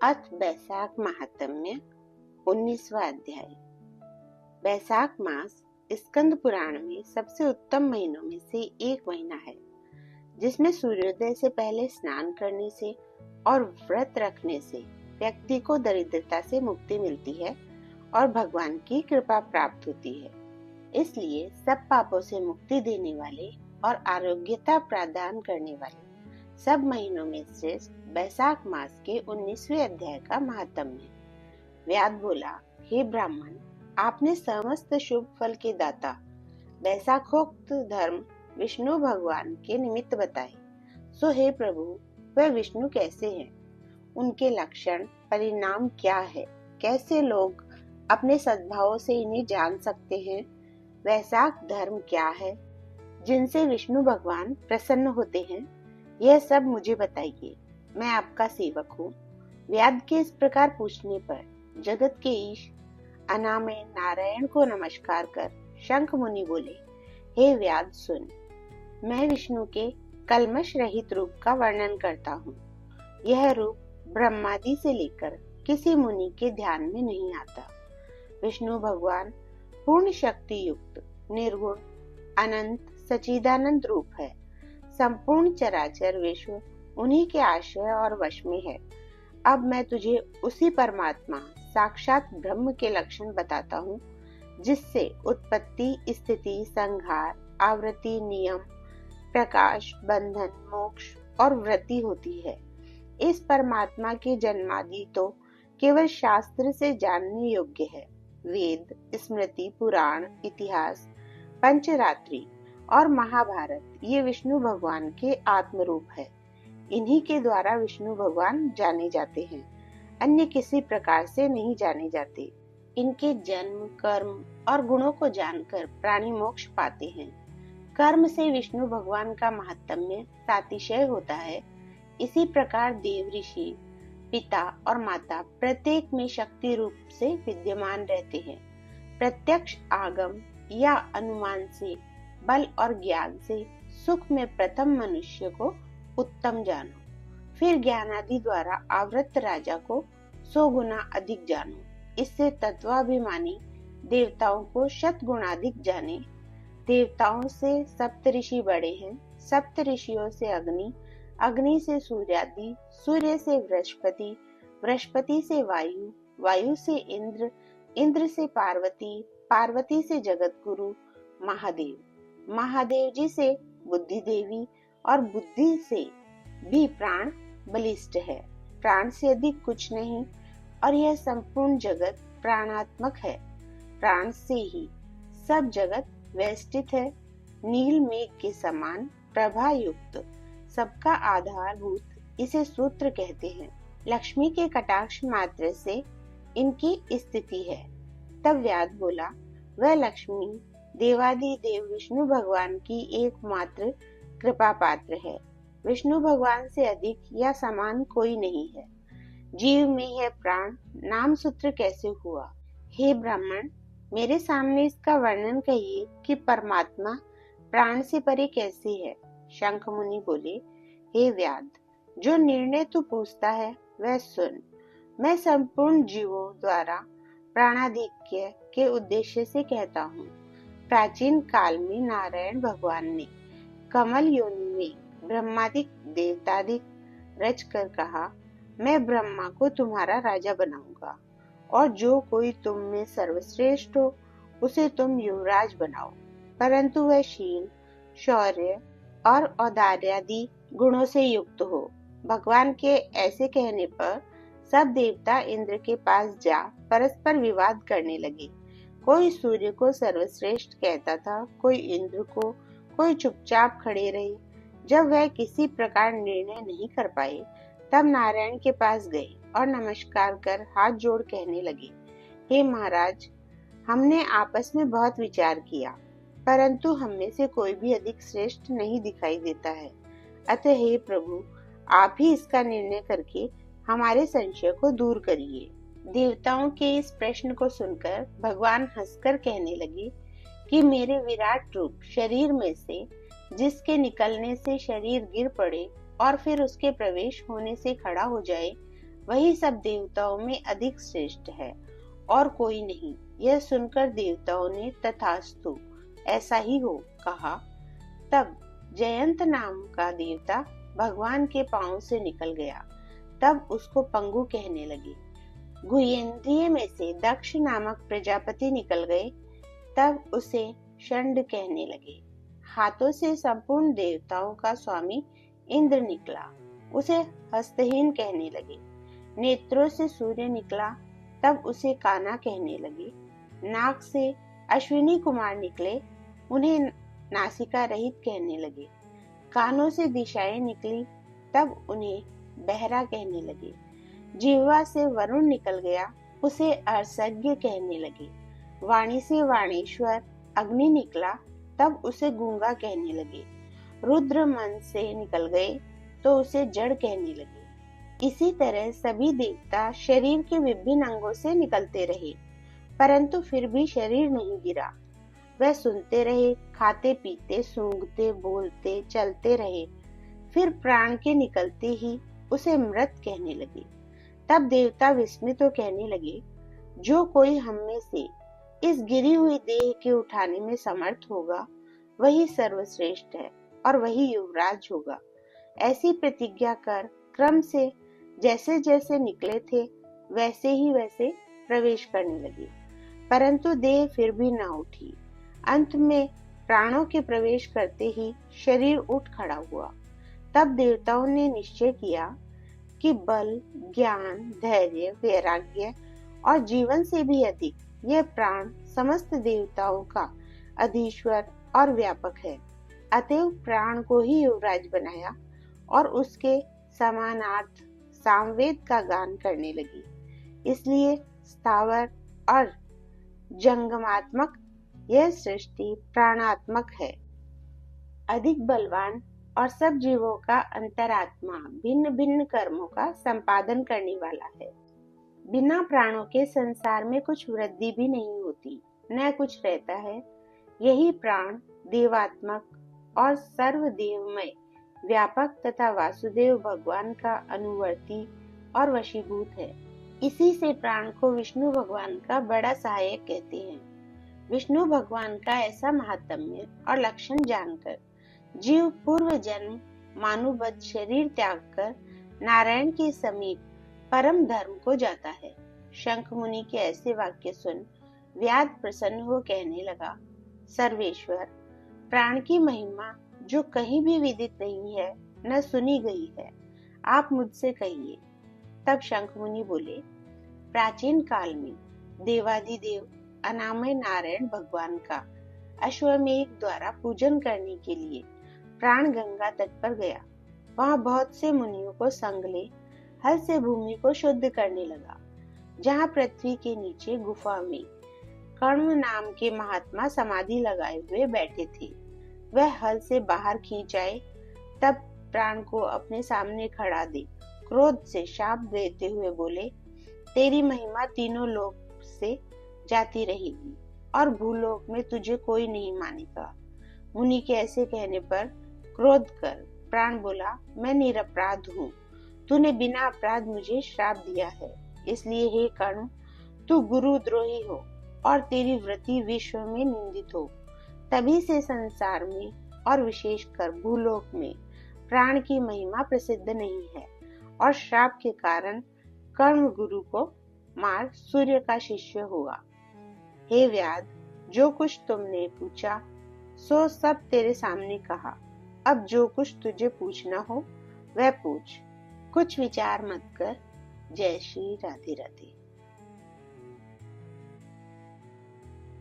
अथ बैसाख महात्म्य 19वां अध्याय। बैसाख मास स्कंद पुराण में सबसे उत्तम महीनों में से एक महीना है, जिसमें सूर्योदय से पहले स्नान करने से और व्रत रखने से व्यक्ति को दरिद्रता से मुक्ति मिलती है और भगवान की कृपा प्राप्त होती है। इसलिए सब पापों से मुक्ति देने वाले और आरोग्यता प्रदान करने वाले सब महीनों में श्रेष्ठ बैसाख मास के 19वें अध्याय का महात्म्य है। व्याध बोला, हे ब्राह्मण, आपने समस्त शुभ फल के दाता बैसाखोक्त धर्म विष्णु भगवान के निमित्त बताए। सो हे प्रभु, वह विष्णु कैसे हैं? उनके लक्षण परिणाम क्या है? कैसे लोग अपने सद्भाव से इन्हें जान सकते हैं? वैसाख धर्म क्या है जिनसे विष्णु भगवान प्रसन्न होते हैं? यह सब मुझे बताइए, मैं आपका सेवक हूँ। व्याध के इस प्रकार पूछने पर जगत के ईश अनामय नारायण को नमस्कार कर शंख मुनि बोले, हे व्याध सुन, मैं विष्णु के कल्मश रहित रूप का वर्णन करता हूँ। यह रूप ब्रह्मादि से लेकर किसी मुनि के ध्यान में नहीं आता। विष्णु भगवान पूर्ण शक्ति युक्त निर्गुण अनंत सच्चिदानंद रूप है। संपूर्ण चराचर विश्व उन्हीं के आश्रय और वश में है। अब मैं तुझे उसी परमात्मा साक्षात ब्रह्म के लक्षण बताता हूँ, जिससे उत्पत्ति, स्थिति, संहार, आवृत्ति, नियम, प्रकाश, बंधन, मोक्ष और वृत्ति होती है। इस परमात्मा के जन्मादि तो केवल शास्त्र से जानने योग्य है। वेद, स्मृति, पुराण, इतिहास, पंचरात्रि और महाभारत ये विष्णु भगवान के आत्म रूप है। इन्हीं के द्वारा विष्णु भगवान जाने जाते हैं, अन्य किसी प्रकार से नहीं जाने जाते। इनके जन्म, कर्म और गुणों को जानकर प्राणी मोक्ष पाते हैं। कर्म से विष्णु भगवान का महात्म्य सातिशय होता है। इसी प्रकार देव, ऋषि, पिता और माता प्रत्येक में शक्ति रूप से विद्यमान रहते हैं। प्रत्यक्ष आगम या अनुमान से, बल और ज्ञान से सुख में प्रथम मनुष्य को उत्तम जानो, फिर ज्ञानादि द्वारा आवृत राजा को 100 गुना अधिक जानो। इससे तत्वाभिमानी देवताओं को 100 गुणाधिक जाने। देवताओं से सप्तऋषि बड़े हैं, सप्तऋषियों से अग्नि, अग्नि से सूर्यादि, सूर्य से बृहस्पति, बृहस्पति से वायु, वायु से इंद्र, इंद्र से पार्वती, पार्वती से जगत गुरु महादेव, महादेव जी से बुद्धि देवी और बुद्धि से भी प्राण बलिष्ठ है। प्राण से अधिक कुछ नहीं और यह संपूर्ण जगत प्राणात्मक है। प्राण से ही सब जगत व्यवस्थित है। नील मेघ के समान प्रभा युक्त सबका आधारभूत इसे सूत्र कहते हैं। लक्ष्मी के कटाक्ष मात्र से इनकी स्थिति है। तब व्याध बोला, वह लक्ष्मी देवादि देव विष्णु भगवान की एकमात्र कृपा पात्र है। विष्णु भगवान से अधिक या समान कोई नहीं है। जीव में यह प्राण नाम सूत्र कैसे हुआ? हे ब्राह्मण, मेरे सामने इसका वर्णन कहिए कि परमात्मा प्राण से परे कैसे है। शंख मुनि बोले, हे व्याध, जो निर्णय तू पूछता है वह सुन। मैं संपूर्ण जीवों द्वारा प्राणाधिक्य के उद्देश्य से कहता हूँ। प्राचीन काल में नारायण भगवान ने कमल योनि में ब्रह्मादिक देवतादिक रच कर कहा, मैं ब्रह्मा को तुम्हारा राजा बनाऊंगा और जो कोई तुम में सर्वश्रेष्ठ हो उसे तुम युवराज बनाओ, परंतु वह शील, शौर्य और औदार्यादि गुणों से युक्त हो। भगवान के ऐसे कहने पर सब देवता इंद्र के पास जा परस्पर विवाद करने लगे। कोई सूर्य को सर्वश्रेष्ठ कहता था, कोई इंद्र को, कोई चुपचाप खड़े रहे। जब वह किसी प्रकार निर्णय नहीं कर पाए, तब नारायण के पास गए और नमस्कार कर हाथ जोड़ कहने लगे, हे महाराज, हमने आपस में बहुत विचार किया, परंतु हम में से कोई भी अधिक श्रेष्ठ नहीं दिखाई देता है। अतः हे प्रभु, आप ही इसका निर्णय करके हमारे संशय को दूर करिए। देवताओं के इस प्रश्न को सुनकर भगवान हंसकर कहने लगे कि मेरे विराट रूप शरीर में से, जिसके निकलने से शरीर गिर पड़े और फिर उसके प्रवेश होने से खड़ा हो जाए, वही सब देवताओं में अधिक श्रेष्ठ है और कोई नहीं। यह सुनकर देवताओं ने तथास्तु, ऐसा ही हो, कहा। तब जयंत नाम का देवता भगवान के पांव से निकल गया। तब उसको पंगु कहने लगे। गुहेंद्रिय में से दक्ष नामक प्रजापति निकल गए। तब उसे षंड कहने लगे। हाथों से संपूर्ण देवताओं का स्वामी इंद्र निकला। उसे हस्तहीन कहने लगे। नेत्रों से सूर्य निकला। तब उसे काना कहने लगे। नाक से अश्विनी कुमार निकले। उन्हें नासिका रहित कहने लगे। कानों से दिशाएं निकली। तब उन्हें बहरा कहने लगे। जिह्वा से वरुण निकल गया। उसे अर्सज्ञ कहने लगे। वाणी से वाणेश्वर अग्नि निकला। तब उसे गूंगा कहने लगे। रुद्र मन से निकल गए तो उसे जड़ कहने लगे। इसी तरह सभी देवता शरीर के विभिन्न अंगों से निकलते रहे, परंतु फिर भी शरीर नहीं गिरा। वह सुनते रहे, खाते पीते, सूंघते, बोलते, चलते रहे। फिर प्राण के निकलते ही उसे मृत कहने लगे। तब देवता विस्मित हो कहने लगे, जो कोई हम में से इस गिरी हुई देह के उठाने में समर्थ होगा, वही सर्वश्रेष्ठ है और वही युवराज होगा। ऐसी प्रतिज्ञा कर क्रम से जैसे जैसे निकले थे वैसे ही वैसे प्रवेश करने लगे, परंतु देह फिर भी न उठी। अंत में प्राणों के प्रवेश करते ही शरीर उठ खड़ा हुआ। तब देवताओं ने निश्चय किया कि बल, ज्ञान, धैर्य, वैराग्य और जीवन से भी अधिक यह प्राण समस्त देवताओं का अधीश्वर और व्यापक है। अतएव प्राण को ही युवराज बनाया और उसके समानार्थ सामवेद का गान करने लगी। इसलिए स्थावर और जंगमात्मक यह सृष्टि प्राणात्मक है। अधिक बलवान और सब जीवों का अंतरात्मा भिन्न भिन्न कर्मों का संपादन करने वाला है। बिना प्राणों के संसार में कुछ वृद्धि भी नहीं होती, न कुछ रहता है। यही प्राण देवात्मक और सर्वदेवमय, व्यापक तथा वासुदेव भगवान का अनुवर्ती और वशीभूत है। इसी से प्राण को विष्णु भगवान का बड़ा सहायक कहते हैं। विष्णु भगवान का ऐसा महात्म्य और लक्षण जानकर जीव पूर्व जन्म मानुबद्ध शरीर त्याग कर नारायण के समीप परम धर्म को जाता है। शंख मुनि के ऐसे वाक्य सुन व्याध प्रसन्न हो कहने लगा, सर्वेश्वर, प्राण की महिमा जो कहीं भी विदित नहीं है न सुनी गई है, आप मुझसे कहिए। तब शंख मुनि बोले, प्राचीन काल में देवाधिदेव अनामय नारायण भगवान का अश्वमेध द्वारा पूजन करने के लिए प्राण गंगा तट पर गया। वहां बहुत से मुनियों को संग ले हल से भूमि को शुद्ध करने लगा। जहाँ पृथ्वी के नीचे गुफा में कर्ण नाम के महात्मा समाधि लगाए हुए बैठे थे, वह हल से बाहर खींचाए। तब प्राण को अपने सामने खड़ा देख क्रोध से शाप देते हुए बोले, तेरी महिमा तीनों लोक से जाती रहेगी और भूलोक में तुझे कोई नहीं मानेगा। मुनि के ऐसे कहने पर क्रोध कर प्राण बोला, मैं निरपराध हूँ, तूने बिना अपराध मुझे श्राप दिया है। इसलिए हे कर्ण, तू गुरुद्रोही हो और तेरी वृत्ति विश्व में निंदित हो। तभी से संसार में और विशेषकर भूलोक में प्राण की महिमा प्रसिद्ध नहीं है और श्राप के कारण कर्ण गुरु को मार सूर्य का शिष्य हुआ। हे व्याध, जो कुछ तुमने पूछा सो सब तेरे सामने कहा। अब जो कुछ तुझे पूछना हो वह पूछ, कुछ विचार मत कर। जय श्री राधे राधे।